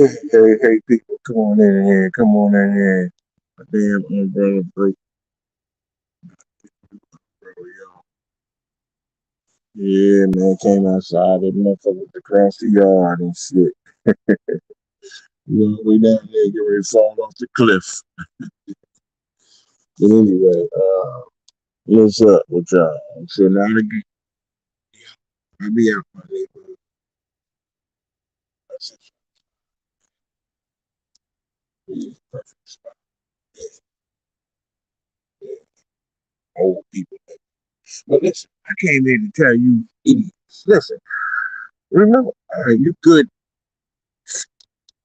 Hey, people, come on in here. Come on in here. A damn umbrella break, bro, yo. Yeah, man, came outside. That motherfucker across the yard and shit. You know, we down there getting ready to fall off the cliff. But anyway, what's up with y'all? So now I be out my neighborhood. I said, yeah, perfect spot. Yeah, yeah, old people. But listen, I came here to tell you idiots. Listen, remember, you good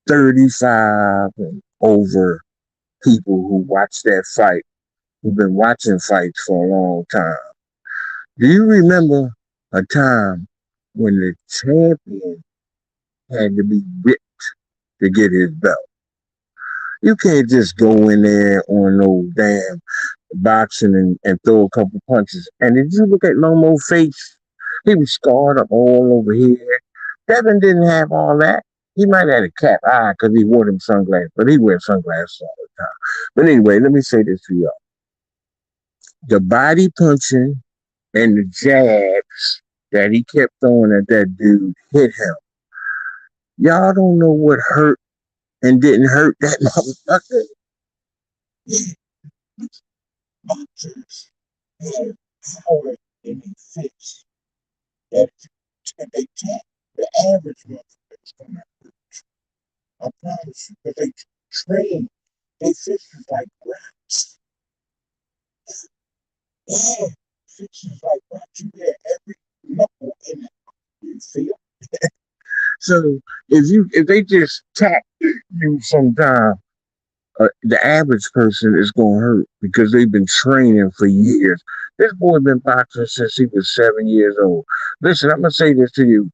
35 and over people who watch that fight, who've been watching fights for a long time. Do you remember a time when the champion had to be ripped to get his belt? You can't just go in there on no damn boxing and throw a couple punches. And did you look at Lomo's face? He was scarred up all over here. Devin didn't have all that. He might have had a cap eye because he wore them sunglasses, but he wears sunglasses all the time. But anyway, let me say this to y'all. The body punching and the jabs that he kept throwing at that dude hit him. Y'all don't know what hurt and didn't hurt that motherfucker. Yeah, boxers have power in their fists. That if they tap the average motherfucker is gonna hurt. I promise you, because they train their fists is like rats. Yeah, fists is like rats. You hear every knuckle in it. You feel? So if they just tap you sometime, the average person is going to hurt because they've been training for years. This boy been boxing since he was 7 years old. Listen, I'm gonna say this to you.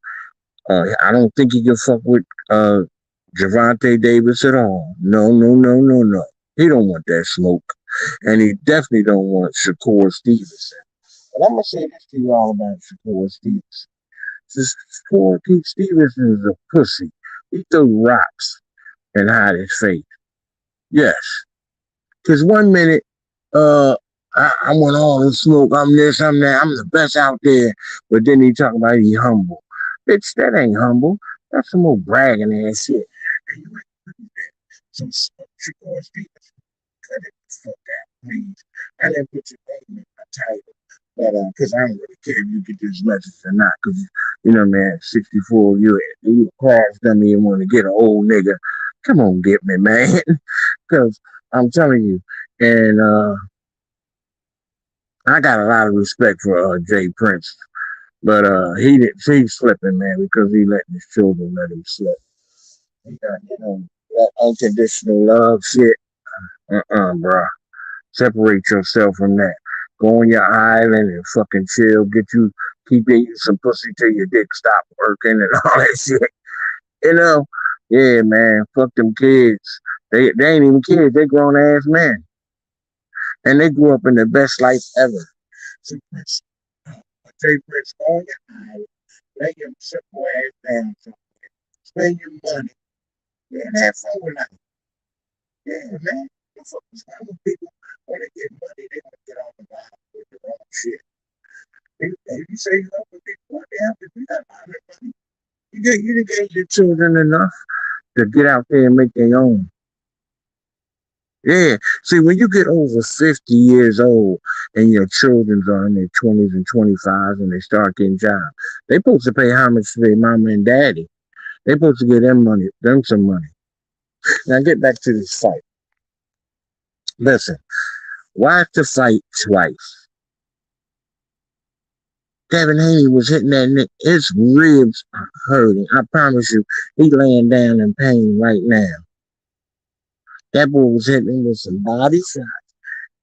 I don't think he can fuck with Javante Davis at all. No, no, no, no, no. He don't want that smoke, and he definitely don't want Shakur Stevenson. And I'm gonna say this to y'all about Shakur Stevenson. Shakur Stevenson is a pussy. He throw rocks and hide his face. Yes, because one minute, uh, I want all the smoke. I'm this, I'm that. I'm the best out there. But then he talk about he humble. Bitch, that ain't humble. That's some old bragging ass shit. And you ain't do that. So Shakur Stevenson, cut it the fuck out, please. I didn't put your name in my title. But because I don't really care if you get this message or not. Because you know, man, 64, you a crash dummy and want to get an old nigga. Come on, get me, man. Because I'm telling you, and I got a lot of respect for Jay Prince, but he's slipping, man, because he letting his children let him slip. He got, that unconditional love shit. Bro. Separate yourself from that. Go on your island and fucking chill. Keep eating some pussy till your dick stop working and all that shit. You know, yeah, man. Fuck them kids. They ain't even kids. They grown ass men, and they grew up in the best life ever. So, Jay Prince, go on your island. Lay your simple ass down somewhere. Spend your money. Yeah, and have fun with life. Yeah, man. The fuck is wrong with people when they get money? They want to get on the bottom with the wrong shit. If you say you love the people, what they have to do that money? You gave your children enough to get out there and make their own. Yeah. See, when you get over 50 years old and your children are in their 20s and 25s and they start getting jobs, they supposed to pay homage to their mama and daddy. They supposed to give them some money. Now get back to this fight. Listen, watch the fight twice. Devin Haney was hitting that nigga. His ribs are hurting. I promise you, he laying down in pain right now. That boy was hitting him with some body shots,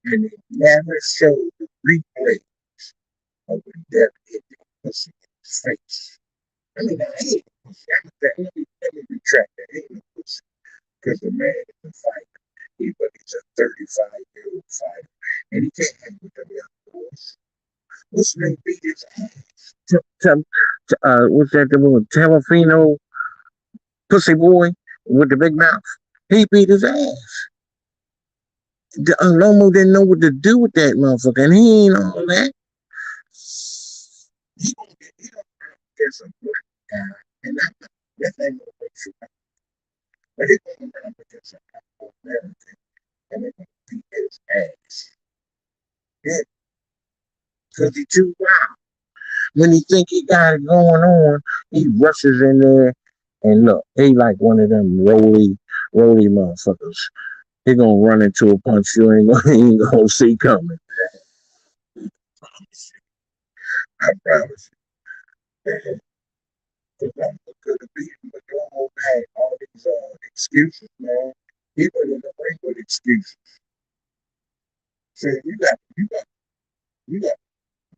and it never showed the replay of when Devin hit the pussy in his face. I mean, I hate the pussy. Let me retract that. I hate the pussy. Because the man is a fighter. He's a 35-year-old fighter. And he can't hang with them young boys. This man beat his ass. What's that? The one Telefino pussy boy. with the big mouth. He beat his ass. Lomo didn't know what to do with that motherfucker, and he ain't all that. He don't against a black guy, and that ain't gonna make you. But he gonna run up against an African American, and they're gonna beat his ass. Yeah, because he too wild. When he think he got it going on, he rushes in there, and look, he like one of them roly motherfuckers. He gonna run into a punch you ain't gonna see coming. I promise you. Man, could have beat him, but don't hold back all these excuses, man. He went in the ring with excuses. So you got to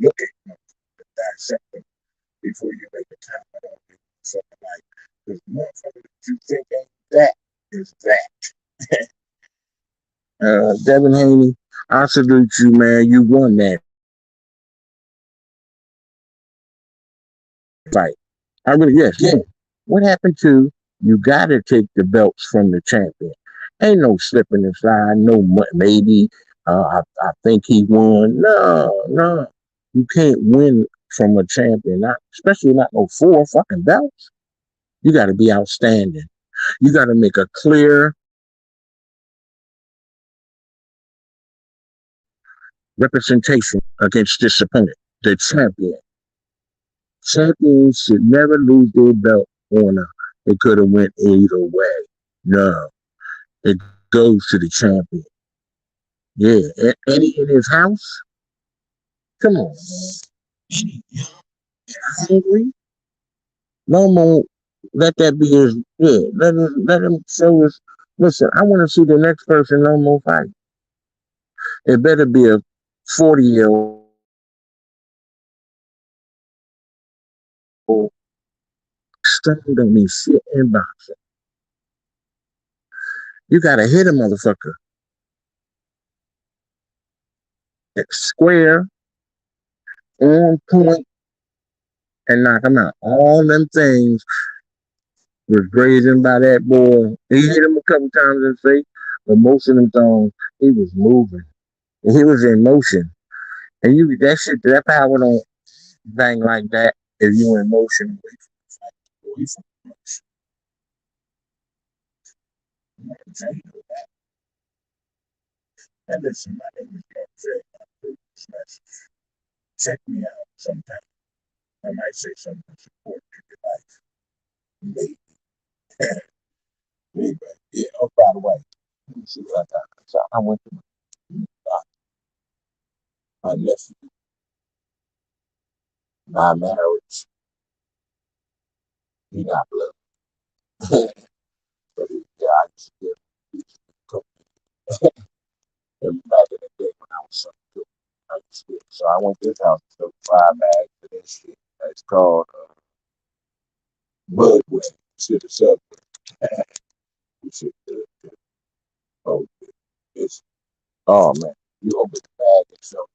look at him and dissect him before you make a comment on him. Something like, because motherfucker that you think ain't that is that. Devin Haney, I salute you, man. You won that fight. I really, yes, yeah. What happened to you got to take the belts from the champion? Ain't no slipping and slide. No, maybe I think he won. No, no, you can't win from a champion. Not especially not no 4 fucking belts. You got to be outstanding. You got to make a clear representation against this opponent, the champion. Champions should never lose their belt on a. It could have went either way. No, it goes to the champion. Yeah, Eddie in his house. Come on, man. Hungry. No more. Let that be his. Yeah, let him show us. Listen, I want to see the next person no more fight. It better be a 40-year-old stoned on me shit in boxing. You gotta hit a motherfucker square, on point, and knock him out. All them things was grazing by that boy. He hit him a couple times in the face, but most of them times he was moving. And he was in motion. And you that shit, that power don't bang like that if you in motion away from the fight. Away from the motion. You know what I'm saying? And listen, my name is Jay. Check me out sometime. I might say something important in your life. Maybe. Anyway, yeah. Oh, by the way, let me see what I got. So I went to my nephew, my marriage. He got blood. But yeah, I used to give back in the day when I was something. I used to, so I went to his house and took 5 bags of this shit. It's called Budway. Shit is up. Shit, oh, it's oh man, you open the bag and so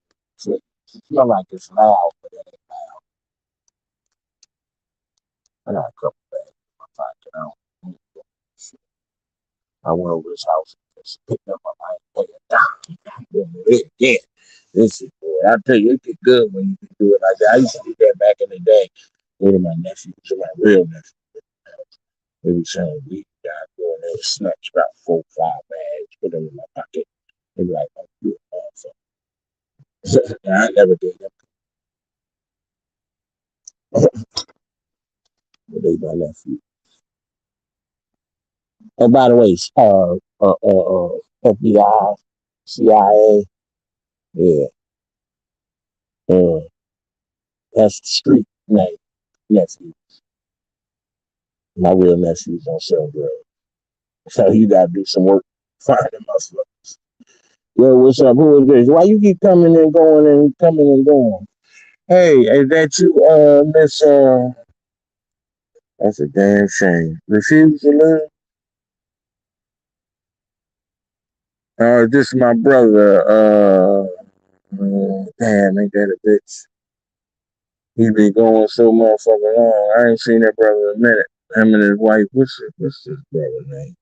it smell like it's loud, but it ain't loud. I got a couple bags in my pocket. I went over his house and just picked up my life, yeah, this is boy. I tell you, it get good when you can do it like that. I used to do that back in the day. One of my nephews, my real nephew, they were saying we got go in there, snatch about 4, 5 bags, put them in my pocket. They be like, "Oh, you a motherfucker." I never did that. But they my nephew. And by the way, FBI, CIA, yeah, uh, that's the street name, nephew. My real nephews don't sell drugs. So you gotta do some work finding motherfuckers. Yo, what's up? Who is this? Why you keep coming and going and coming and going? Hey, is that you, Miss that's a damn shame. Refuse to live? This is my brother, damn, ain't that a bitch? He been going so motherfucking long. I ain't seen that brother in a minute. Him and his wife. What's his brother name?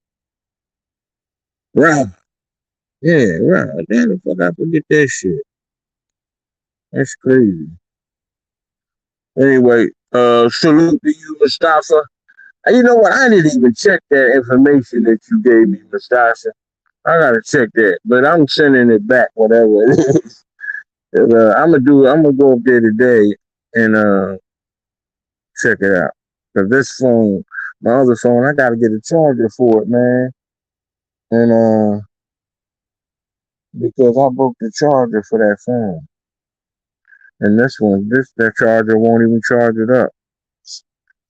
Rob. Yeah, Rob. Damn the fuck I forget that shit. That's crazy. Anyway, salute to you, Mustafa. You know what? I didn't even check that information that you gave me, Mustafa. I gotta check that, but I'm sending it back, whatever it is. I'm gonna go up there today and check it out. Cause this phone, my other phone, I gotta get a charger for it, man. And because I broke the charger for that phone, and that charger won't even charge it up.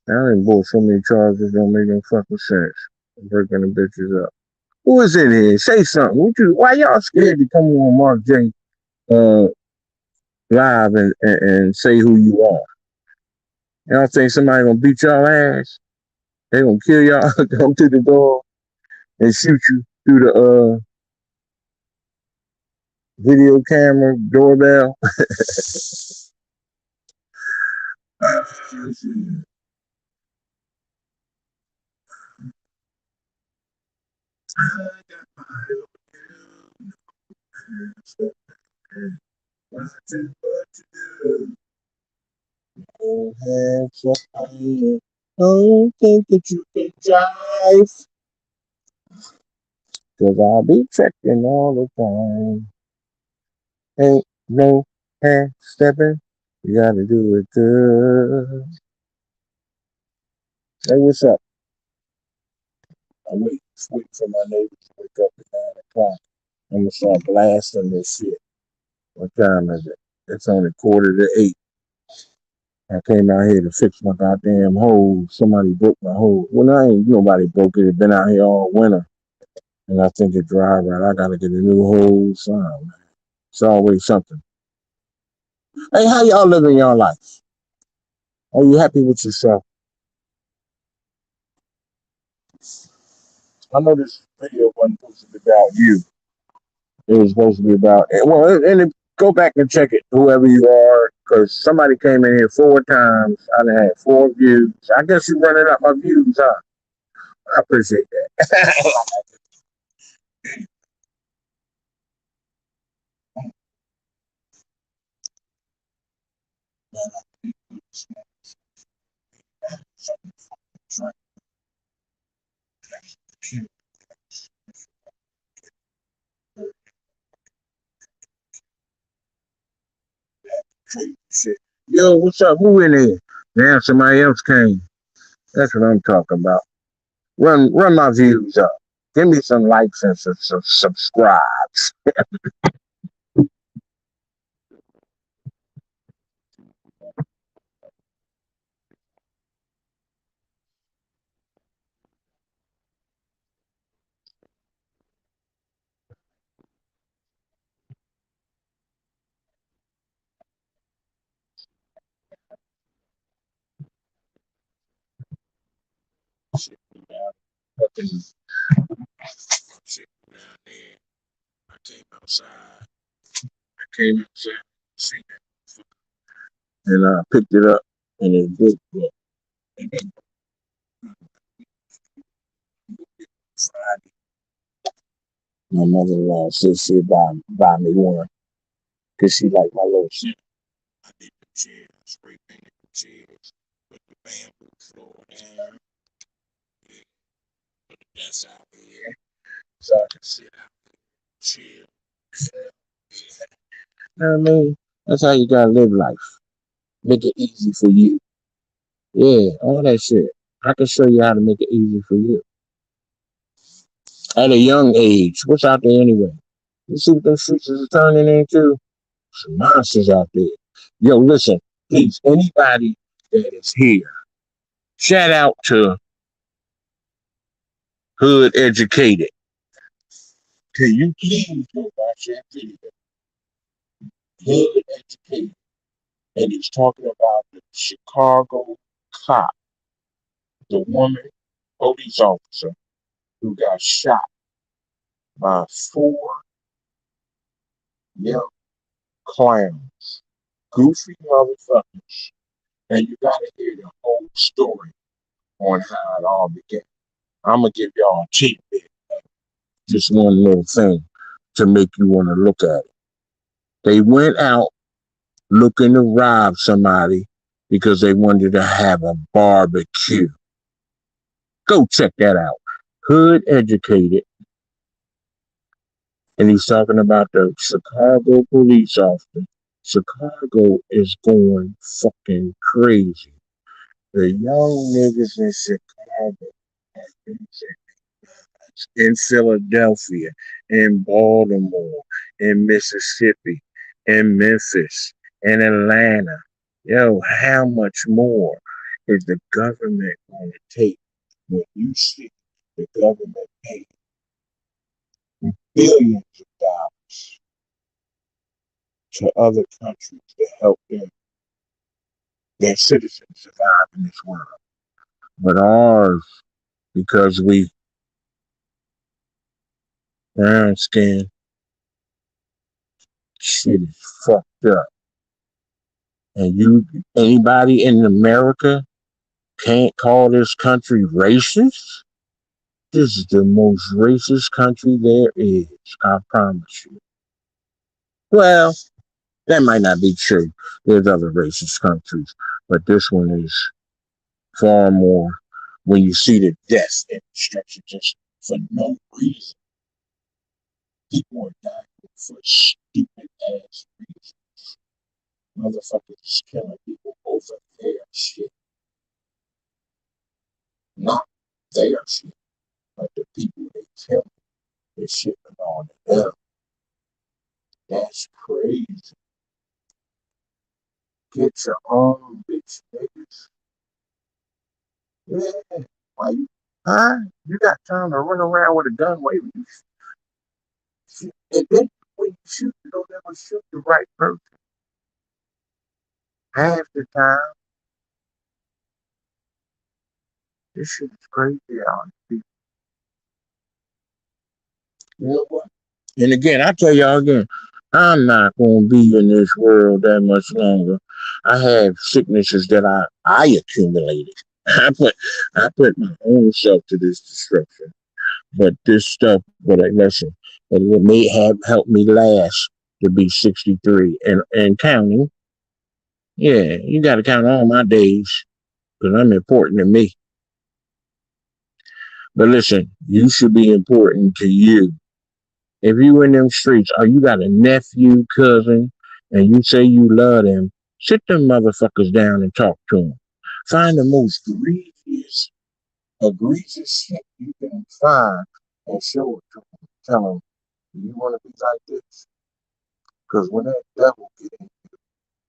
I done bought so many chargers, don't make no fucking sense. I'm breaking the bitches up. Who is in here? Say something. Why y'all scared to come on Mark J uh, live and say who you are? Y'all think somebody gonna beat y'all ass? They gonna kill y'all, come to the door and shoot you through the video camera doorbell? Don't think that you can jive, cause I'll be checking all the time. Ain't no half stepping, you gotta do it good. Hey, what's up? Wait for my neighbors to wake up at 9 o'clock. I'm gonna start blasting this shit. What time is it? It's only 7:45. I came out here to fix my goddamn hose. Somebody broke my hose. Well, I ain't nobody broke it. It's been out here all winter, and I think it dry right. I gotta get a new hose. Man. It's always something. Hey, how y'all living your life? Are you happy with yourself? I know this video wasn't supposed to be about you. It was supposed to be about go back and check it, whoever you are, because somebody came in here 4 times. I done had 4 views. I guess you running up my views, huh? I appreciate that. Shit. Yo, what's up? Who in here? Damn, somebody else came. That's what I'm talking about. Run my views up. Give me some likes and some subscribes. Shit, fucking shit down there. I came outside. I came outside. See that, and I picked it up, and it's good. Friday, my mother-in-law said she'd buy me one because she liked my little shit. I did the chairs, spray painted the chairs, put the bamboo floor down, yeah, put the desk out here so I can sit out there, chill. Yeah. You know what I mean? That's how you gotta live life. Make it easy for you. Yeah, all that shit. I can show you how to make it easy for you. At a young age. What's out there anyway? You see what them streets is turning into? Some monsters out there. Yo, listen, please, anybody that is here, shout out to Hood Educated. Can you please go watch that video? Hood Educated. And he's talking about the Chicago cop, the woman police officer who got shot by 4 young clowns, goofy motherfuckers. And you gotta hear the whole story on how it all began. I'm gonna give y'all a tidbit, just one little thing to make you want to look at it. They went out looking to rob somebody because they wanted to have a barbecue. Go check that out. Hood educated, and he's talking about the Chicago police officer. Chicago is going fucking crazy. The young niggas in Chicago are in Philadelphia, in Baltimore, in Mississippi, in Memphis, in Atlanta. Yo, how much more is the government going to take when you see the government pay billions of dollars to other countries to help their citizens survive in this world? But ours, because we brown skin, shit is fucked up. And anybody in America can't call this country racist? This is the most racist country there is, I promise you. Well, that might not be true. There's other racist countries, but this one is far more. When you see the death and destruction just for no reason, people are dying for stupid ass reasons. Motherfuckers is killing people over their shit, not their shit, but the people they kill. This shit belong to them. That's crazy. Get your own bitch niggas. Yeah. Why you? Huh? You got time to run around with a gun waving you shoot. And then when you shoot, you don't ever shoot the right person. Half the time, this shit is crazy out here. You know what? And again, I tell y'all again, I'm not gonna be in this world that much longer. I have sicknesses that I accumulated. I put my own self to this destruction. But this stuff, but listen, it may have helped me last to be 63 and counting. Yeah, you got to count all my days because I'm important to me. But listen, you should be important to you. If you in them streets, or you got a nephew, cousin, and you say you love them, sit them motherfuckers down and talk to them. Find the most egregious shit you can find and show it to them. Tell them, you want to be like this? Because when that devil get in you,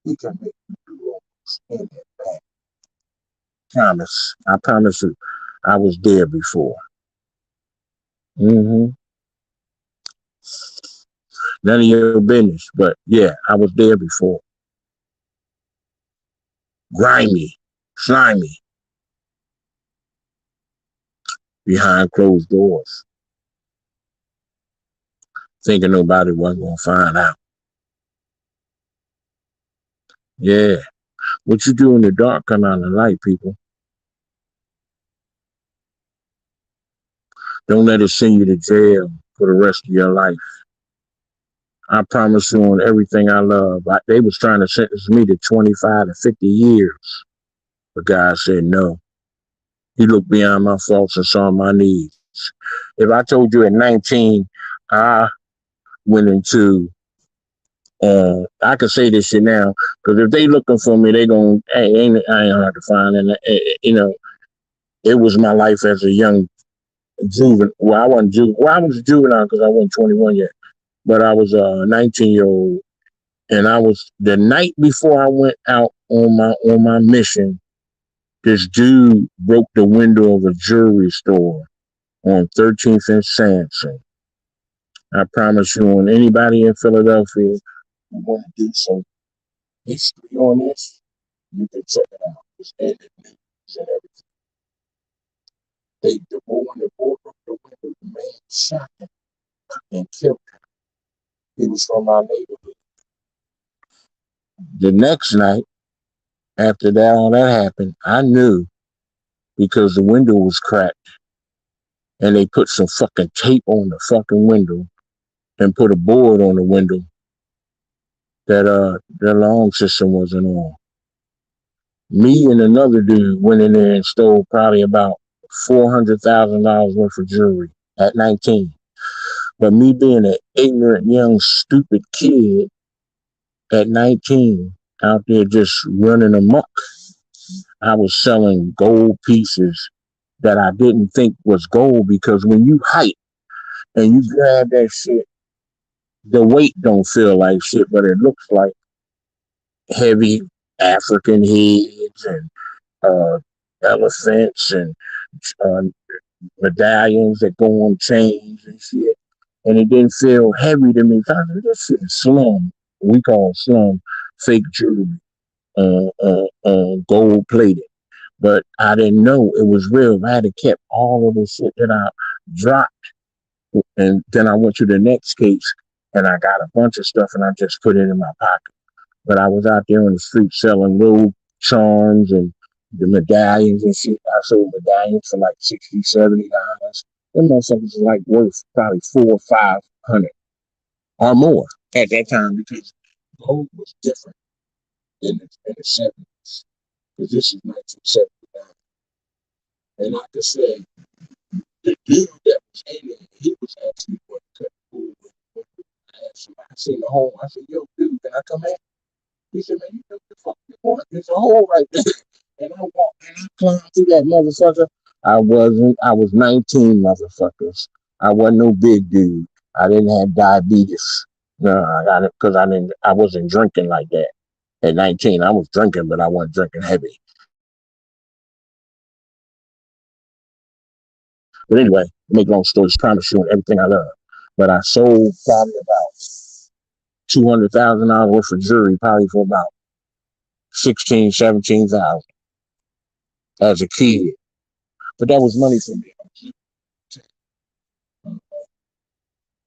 he can make you do almost anything. Promise. I promise you. I was there before. Mm-hmm. None of your business. But yeah, I was there before. Grimy, slimy, behind closed doors. Thinking nobody wasn't going to find out. Yeah. What you do in the dark come out in the light, people. Don't let it send you to jail for the rest of your life. I promise you on everything I love. They was trying to sentence me to 25 to 50 years. But God said no. He looked beyond my faults and saw my needs. If I told you at 19, I went into, I could say this shit now, because if they looking for me, they going, hey, I ain't hard to find. And, it was my life as a young juvenile. Well, I was a juvenile because I wasn't 21 yet. But I was a 19-year-old. And I was, the night before I went out on my mission, this dude broke the window of a jewelry store on 13th and Sampson. I promise you, on anybody in Philadelphia who want to do some history on this, you can check it out. It's in the news and everything. The boy broke the window, the man shot him and killed him. He was from our neighborhood. The next night, after that all that happened, I knew because the window was cracked and they put some fucking tape on the fucking window and put a board on the window that the alarm system wasn't on. Me and another dude went in there and stole probably about $400,000 worth of jewelry at 19. But me being an ignorant, young, stupid kid at 19, out there just running amok, I was selling gold pieces that I didn't think was gold, because when you hike and you grab that shit, the weight don't feel like shit, but it looks like heavy African heads and uh, elephants and uh, medallions that go on chains and shit. And it didn't feel heavy to me. I said, this shit is slum. We call it slum fake jewelry, gold plated. But I didn't know it was real. I had to kept all of the shit that I dropped. And then I went to the next case and I got a bunch of stuff and I just put it in my pocket. But I was out there on the street selling little charms and the medallions and shit. I sold medallions for like 60, $70. Them motherfuckers are like worth probably 400 or 500 or more at that time, because gold was different in the 70s. Because this is 1979. And like I said, the dude that was in it, he was actually going to cut the food with. I seen the hole. I said, yo, dude, can I come in? He said, man, you know what the fuck you want? There's a hole right there. And I walked and I climbed through that motherfucker. I was 19 motherfuckers. I wasn't no big dude. I didn't have diabetes. No, I got it because I wasn't drinking like that. At 19, I was drinking, but I wasn't drinking heavy. But anyway, to make long story short, promise you and everything I love. But I sold probably about $200,000 worth of jewelry, probably for about 16, 17,000 as a kid. But that was money for me.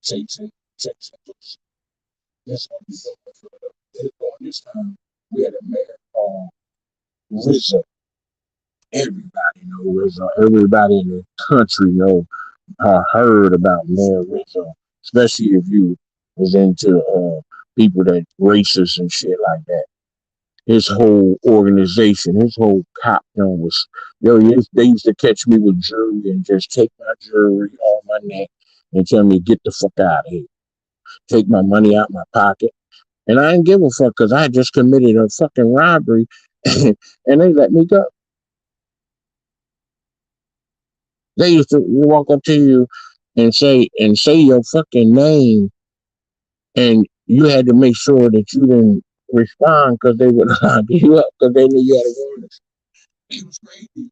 Chasing. That's what we doing for this time. We had a mayor called Rizzo. Everybody know Rizzo. Everybody in the country know heard about Mayor Rizzo, especially if you was into people that racist and shit like that. His whole organization, his whole cop was, they used to catch me with jewelry and just take my jewelry off my neck and tell me, get the fuck out of here. Take my money out my pocket. And I didn't give a fuck because I just committed a fucking robbery and they let me go. They used to walk up to you and say your fucking name, and you had to make sure that you didn't respond because they would lock you up because they knew you had a warrant. It was crazy.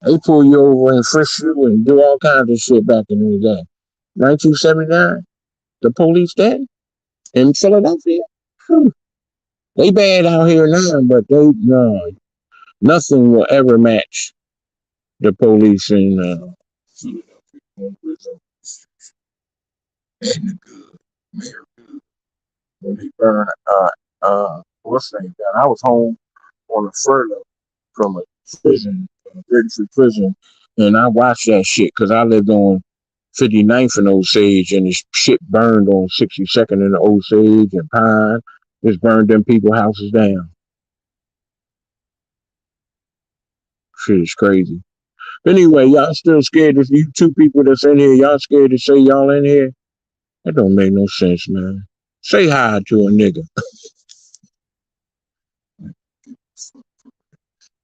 They pull you over and frisk you and do all kinds of shit back in the day. 1979, the police then in Philadelphia. Whew. They bad out here now, but no, nothing will ever match the police in Philadelphia. And the good, Mayor Good. When they burned, what's the name? I was home on a furlough from a prison, British prison, and I watched that shit because I lived on 59th and Osage, and this shit burned on 62nd and Osage and Pine. Just burned them people's houses down. Shit is crazy. Anyway, y'all still scared of you two people that's in here? Y'all scared to say y'all in here? That don't make no sense, man. Say hi to a nigga.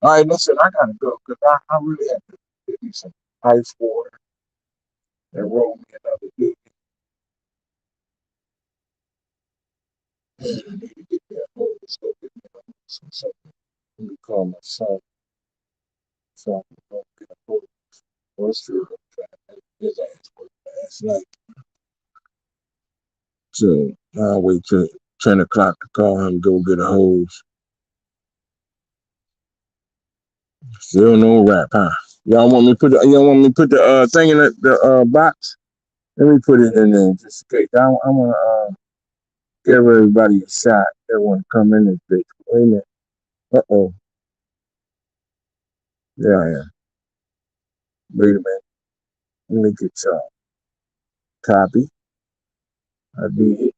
All right, listen, I gotta go because I really have to get me some ice water and roll me another dude. And I need to get that hole. Let's go get me some something. Let me call my son so I can go get a hole. What's your his ass work last night? So I'll wait till 10 o'clock to call him and go get a hose. Still no rap, huh? Y'all want me to put the thing in the box? Let me put it in there just in case. I want to give everybody a shot. Everyone come in this bitch. Wait a minute. Uh-oh. Yeah, yeah. Wait a minute. Let me get y'all. Copy. I did.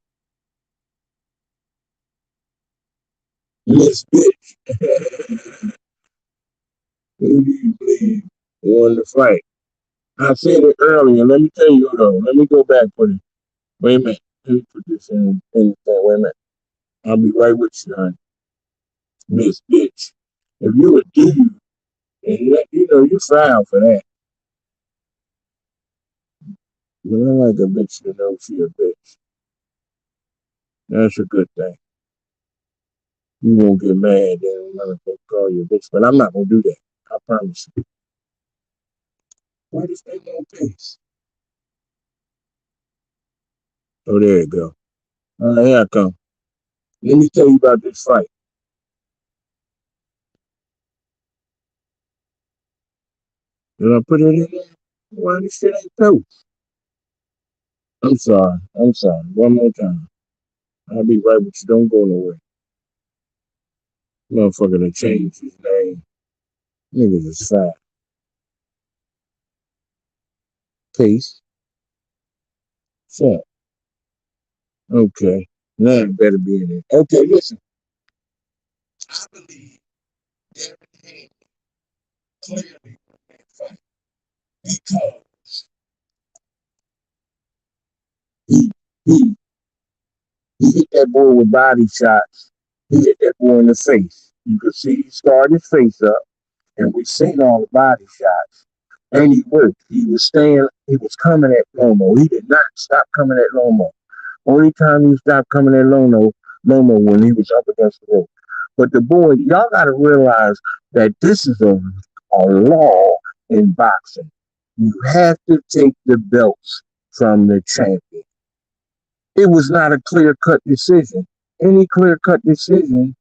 Miss Bitch. Who do you believe won the fight? I said it earlier. Let me tell you though. Let me go back for this. Wait a minute. Let me put this in wait a minute. I'll be right with you, honey. Miss Bitch. If you a dude, and you know you foul for that. But I like a bitch to know she a bitch. That's a good thing. You won't get mad and I'm gonna call you a bitch. But I'm not gonna do that. I promise you. Why this thing on pace? Oh, there you go. All right, here I come. Let me tell you about this fight. Did I put it in there? Why this shit ain't toast? I'm sorry. I'm sorry. One more time. I'll be right with you. Don't go nowhere. Motherfucker to change his name. Niggas is fat. Paste. Fuck. Okay. Now it better be in it. Okay, listen. I believe Devin Haney clearly won that fight because he he he hit that boy with body shots. He hit that boy in the face. You could see he scarred his face up, and we seen all the body shots. And he worked. He was staying. He was coming at Lomo. He did not stop coming at Lomo. Only time he stopped coming at Lomo when he was up against the rope. But the boy, y'all got to realize that this is a law in boxing. You have to take the belts from the champion. It was not a clear cut decision. Any clear cut decision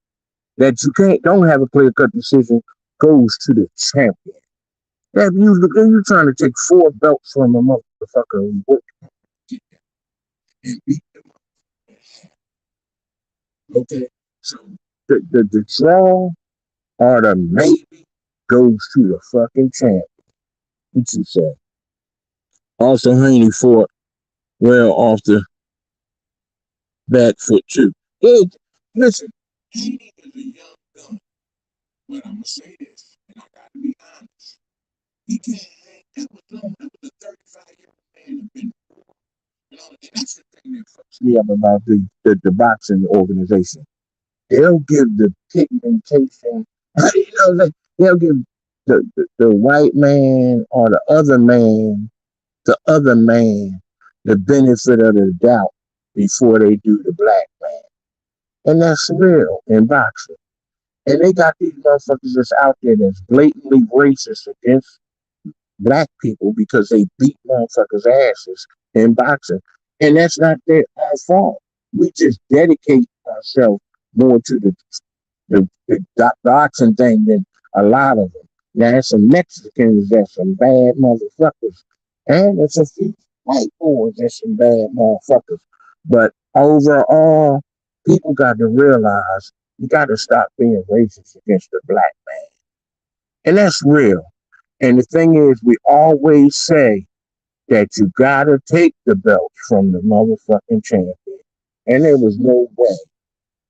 that you don't have a clear cut decision goes to the champion. If you trying to take four belts from a motherfucker and beat them, okay? So the draw or the maybe goes to the fucking champ. What you say? Also, Haney fought well off the back foot too. It, listen, Haney is a young gun, but I'm gonna say this, and I gotta be honest. He can't hang. That was long. That was a 35-year-old man. Been, and that's the thing that fucks me up about the boxing organization. They'll give the pigmentation, like they'll give the white man or the other man, the benefit of the doubt before they do the black man. And that's real in boxing. And they got these motherfuckers that's out there that's blatantly racist against black people because they beat motherfuckers' asses in boxing. And that's not our fault. We just dedicate ourselves more to the boxing thing than a lot of them. Now, there's some Mexicans that's some bad motherfuckers, and there's a few white boys that's some bad motherfuckers. But overall, people got to realize you got to stop being racist against the black man. And that's real. And the thing is, we always say that you got to take the belt from the motherfucking champion. And there was no way.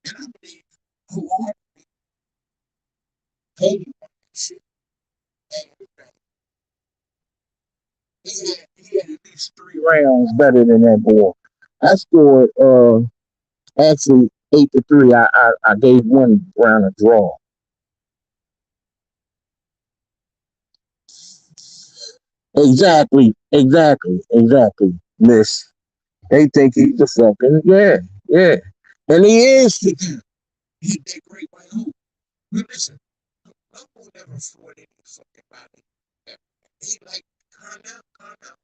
And I believe whoever paid shit, he had at least 3 rounds better than that boy. I scored actually 8-3. I gave one round a draw. Exactly, Miss. They think he's a fucking yeah. And he is to them. He's that great white hope. But listen, Lomo never fought any fucking body. He like calm down, calm down.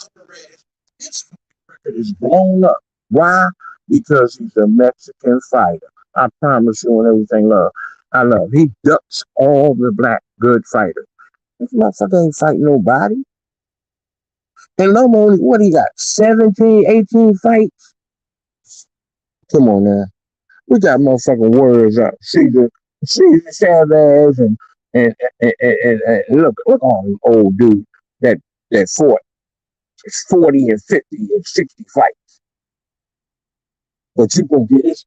Alvarez, his record is blown up. Why? Because he's a Mexican fighter. I promise you and everything I love. He ducks all the black good fighters. This motherfucker ain't fighting nobody. And Lomo, what he got? 17, 18 fights? Come on now. We got motherfucking words up. See the Chavez and look on old dude that fought 40 and 50 and 60 fights. But you gonna get this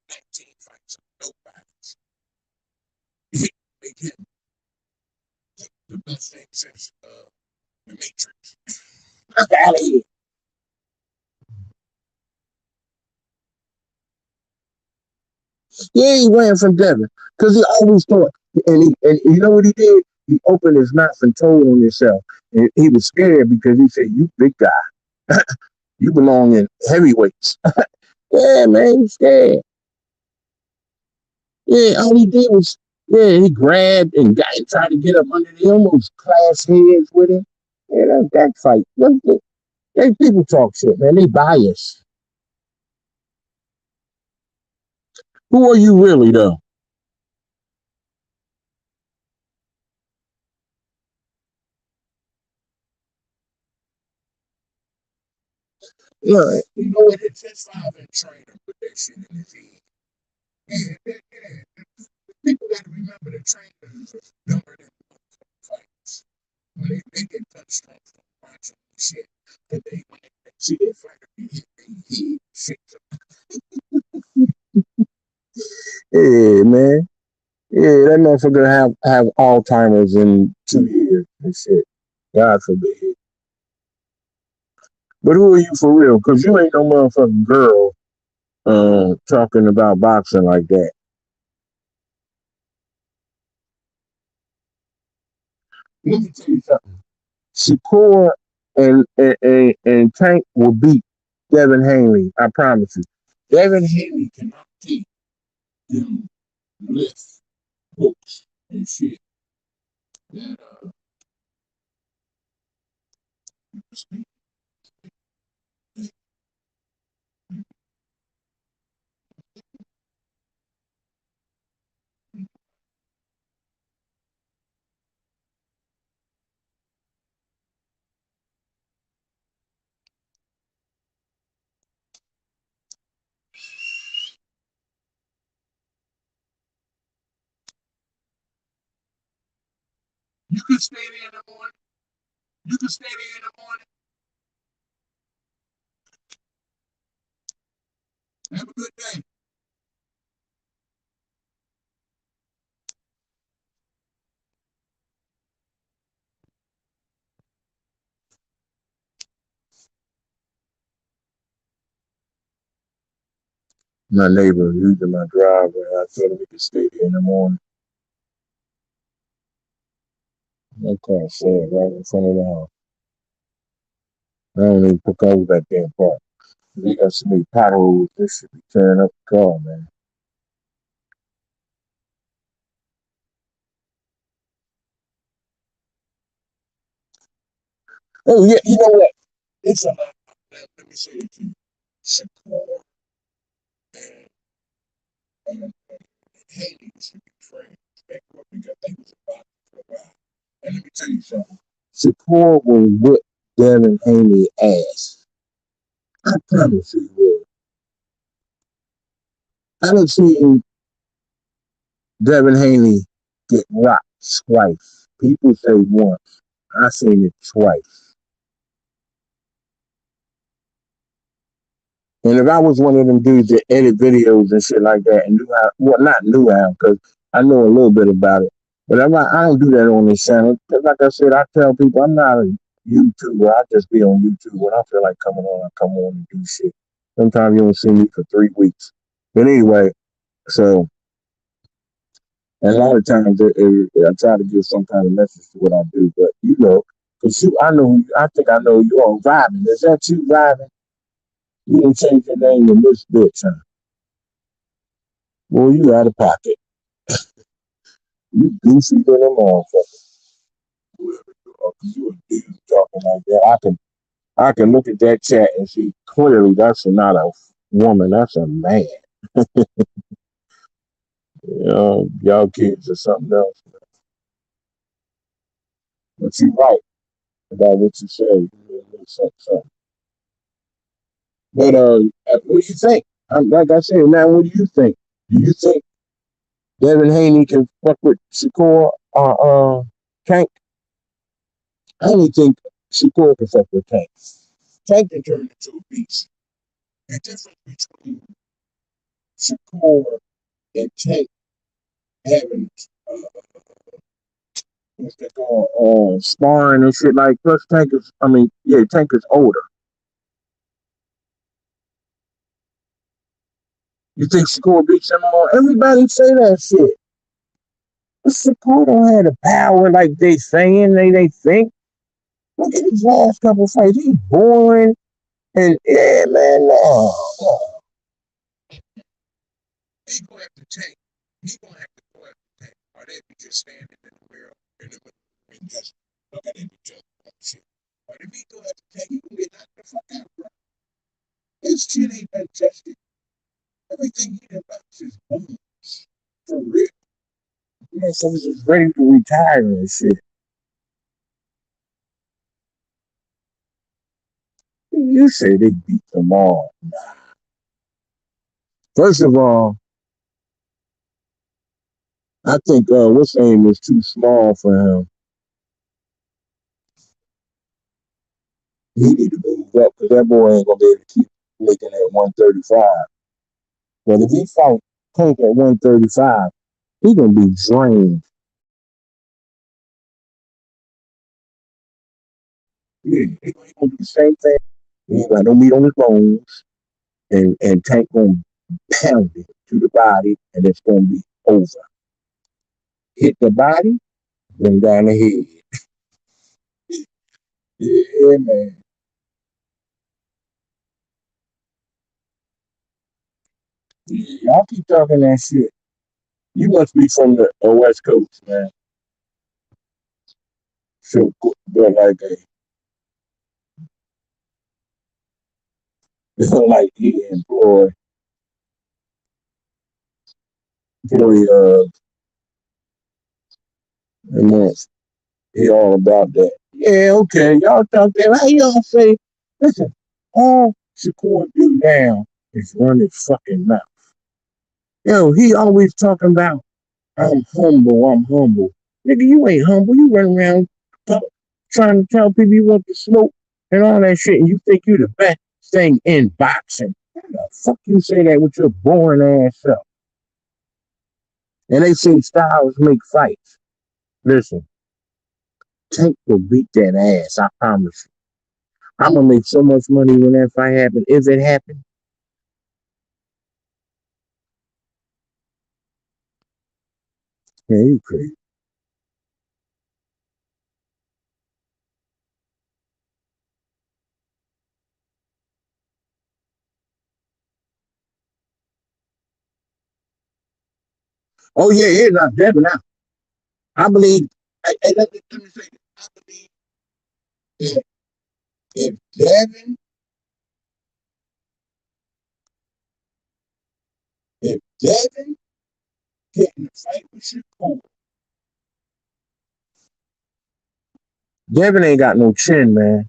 19 fights of nobody. Make him the best thing since the Matrix. Get out of here. Yeah, he ran from Devin because he always thought, and you know what he did? He opened his mouth and told on himself, and he was scared because he said, "You big guy, you belong in heavyweights." Yeah, man, he's scared. Yeah, all he did was, yeah, he grabbed and got and tried to get up under the almost class heads with him. Yeah, that fight. They people talk shit, man. They bias. Who are you really, though? Yeah, you know what? It's just five and trainer put that shit in his head. Yeah. People got to remember the trainers are dumber than fights. When they get touched on from watching shit, that when they see their fighter get hit, they heat shit. Yeah, man. Yeah, that motherfucker have Alzheimer's in 2 years and shit. God forbid. But who are you for real? Because you ain't no motherfucking girl talking about boxing like that. Let me tell you something. Shakur and Tank will beat Devin Haney. I promise you. Devin Haney cannot take them lift books and shit. That you can stay there in the morning. You can stay there in the morning. Have a good day. My neighbor using my driveway. I told him he could stay there in the morning. My car said right in front of the house. I don't even pick over that damn part. They got so many potholes. This should be tearing up the car, man. Oh yeah, you know what? It's a lot. Let me say it to you. Shakur and Haley should be friends. They grew up because they was about for a while. And let me tell you something. Shakur will whip Devin Haney ass. I promise you he will. I done seen Devin Haney get rocked twice. People say once. I seen it twice. And if I was one of them dudes that edit videos and shit like that and knew how, well, not knew how, because I know a little bit about it, but I don't do that on this channel. Because like I said, I tell people I'm not a YouTuber. I just be on YouTube when I feel like coming on. I come on and do shit. Sometimes you don't see me for 3 weeks. But anyway, so and a lot of times I try to give some kind of message to what I do. But you know, because I know, I think I know you all vibing. Is that you vibing? You didn't change your name to Miss Bitch, huh? Boy, you out of pocket. You goofy little motherfucker. Whoever you are, 'cause you a dude talking like that. I can look at that chat and see clearly that's not a woman, that's a man. You know, y'all kids are something else. But you're right about what you say. But what do you think? Like I said, now what do you think? Do you think Devin Haney can fuck with Shakur Tank? I only think Shakur can fuck with Tank. Tank can turn into a beast. The difference between Shakur and Tank having what's that called sparring and shit like plus Tank is Tank is older. You think Shakur beats him all? Everybody say that shit. But Shakur don't have the power like they saying they think. Look at his last couple fights. He's boring. And yeah, man, no. He gonna have to take. He gonna have to go after Tank. Or they be just standing in the mirror in the middle and just looking at each other and shit. But if he go after Tank, he gonna get knocked the fuck out, bro. His shit ain't been tested. Everything he done box is bones. For real. Man, so he's just ready to retire and shit. You say they beat them all. First of all, I think what's name is too small for him. He need to move up because that boy ain't gonna be able to keep making at 135. But if he fight Tank at 135, he gonna be drained. He gonna do the same thing. He ain't got no meat on his bones, and Tank gonna pound it to the body, and it's gonna be over. Hit the body, bring down the head. Yeah, man. Y'all keep talking that shit. You must be from the West Coast, man. So, but like like he employ and he all about that. Yeah, okay. Y'all talk that. How y'all say? Listen, all Shakur do now is run his fucking mouth. Yo, he always talking about I'm humble. I'm humble. Nigga, you ain't humble. You run around talk, trying to tell people you want to smoke and all that shit, and you think you the best thing in boxing. How the fuck you say that with your boring ass self? And they say styles make fights. Listen, Tank will beat that ass. I promise you. I'm gonna make so much money when that fight happens. If it happens, man, you crazy. Oh yeah, here's not Devin now. I believe. Let me say this. I believe that if Devin, if Devin get in a fight with Shakur, Devin ain't got no chin, man.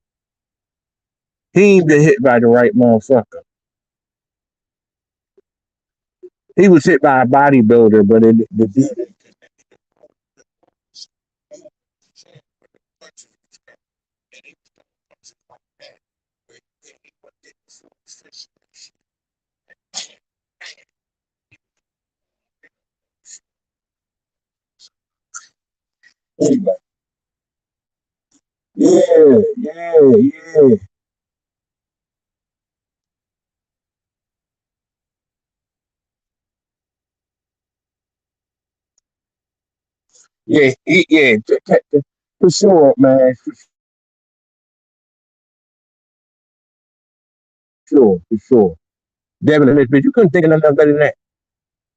He ain't been hit by the right motherfucker. He was hit by a bodybuilder, but the dude. Anyway, yeah. Yeah, for sure, man, for sure. Devin and Mitch, but you couldn't think of nothing better than that.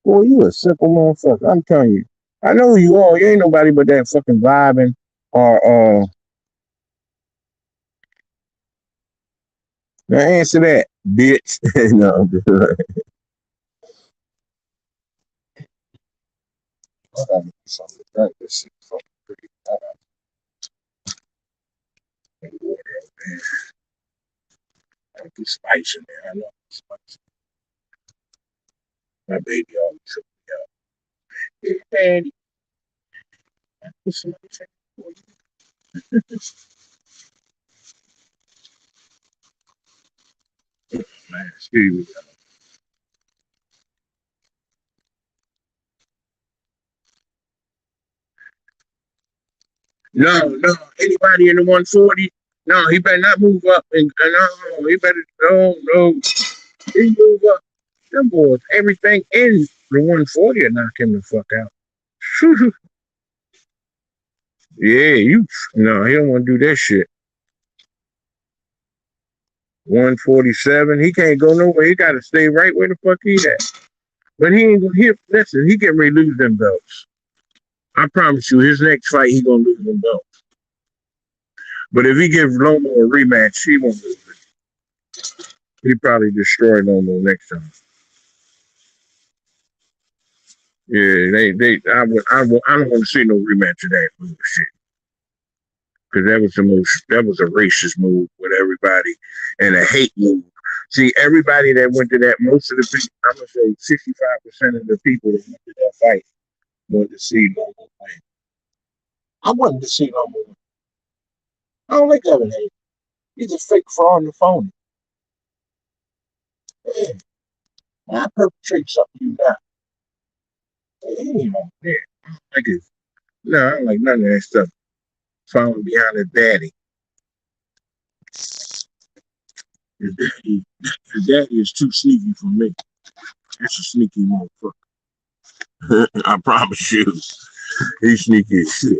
Boy, you a simple motherfucker. I'm telling you. I know who you are. You ain't nobody but that fucking vibing or now answer that, bitch. No, I'm just like, I gotta get something to drink. This shit fucking pretty. I gotta get water. I gotta put spice in there. I know spice. My baby always took me out. Hey, Daddy, what's somebody saying for you? Man, excuse me. No, no, anybody in the 140, no, he better not move up. And no, he better, no, no, he move up. Them boys, everything in the 140 will knock him the fuck out. Yeah, no, he don't want to do that shit. 147, he can't go nowhere. He got to stay right where the fuck he at. But he ain't gonna hit. Listen, he getting ready to lose them belts. I promise you, his next fight, he gonna lose them belts. But if he gives Lomo a rematch, he won't lose it. He probably destroy Lomo next time. Yeah, I don't want to see no rematch of that bullshit. Because that was a racist move with everybody and a hate move. See, everybody that went to that, most of the people, I'm gonna say 65% of the people that went to that fight wanted to see Lomo win. I wanted to see Lomo win. I don't like Evan Hayes. He's a fake fraud and a phony. Yeah, I perpetrate something you got. Yeah, yeah. I don't like it. No, I don't like none of that stuff. Following behind his daddy. His daddy, his daddy is too sneaky for me. That's a sneaky motherfucker. I promise you. He's sneaky as shit.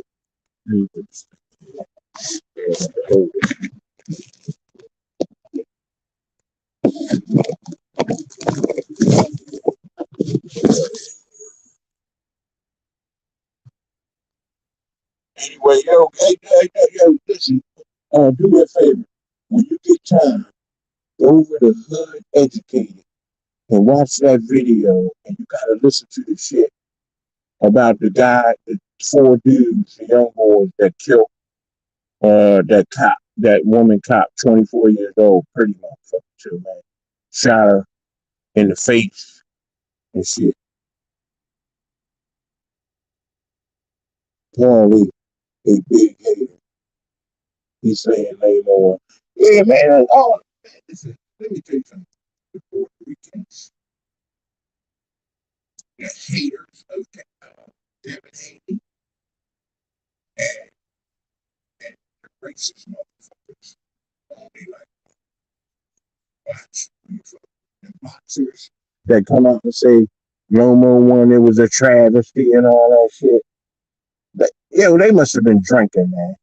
Anyway, yo, listen. Do me a favor. When you get time, go over to Hood Educated and watch that video, and you gotta listen to the shit about the guy, the four dudes, the young boys that killed that cop, that woman cop, 24 years old, pretty motherfucker too, man. Shot her in the face and shit. Apparently, a big hater. He's saying name on. Yeah, man. Oh, man, listen, let me tell you something. The Puerto Ricans, the haters of Devin Haney, and, and the racist motherfuckers. Only like watch the boxers that come out and say Lomo won, it was a travesty and all that shit. But, yo, they must have been drinking, man.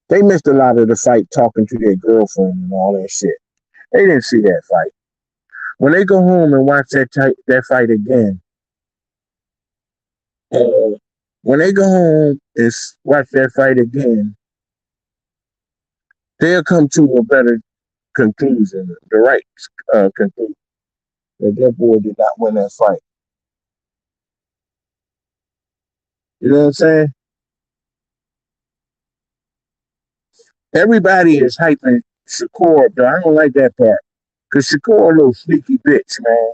They missed a lot of the fight talking to their girlfriend and all that shit. They didn't see that fight. When they go home and watch that fight again, uh, when they go home and watch that fight again, they'll come to a better conclusion, the right conclusion. That boy did not win that fight. You know what I'm saying? Everybody is hyping Shakur, but I don't like that part. Because Shakur a little sneaky bitch, man.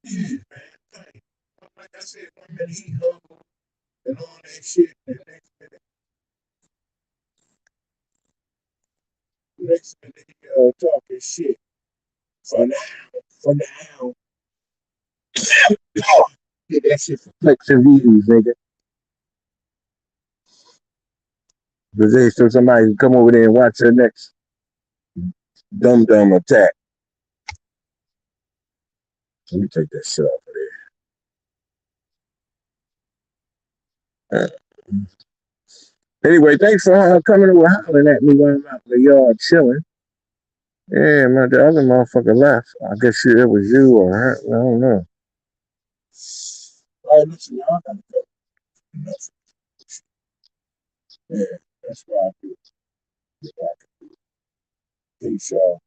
Yeah, man. Like I said, one minute he humble and all that shit. And next minute he talking shit. For now, for now. Get that shit for clicks and views, nigga. Because they so somebody can come over there and watch the next dumb attack. Let me take that shit off of there. Anyway, thanks for coming over hollering at me while I'm out in the yard chilling. Yeah, the other motherfucker left. I guess it was you or her. I don't know. All right, listen, y'all gotta go. Enough. Yeah, that's why I do it. Peace, y'all.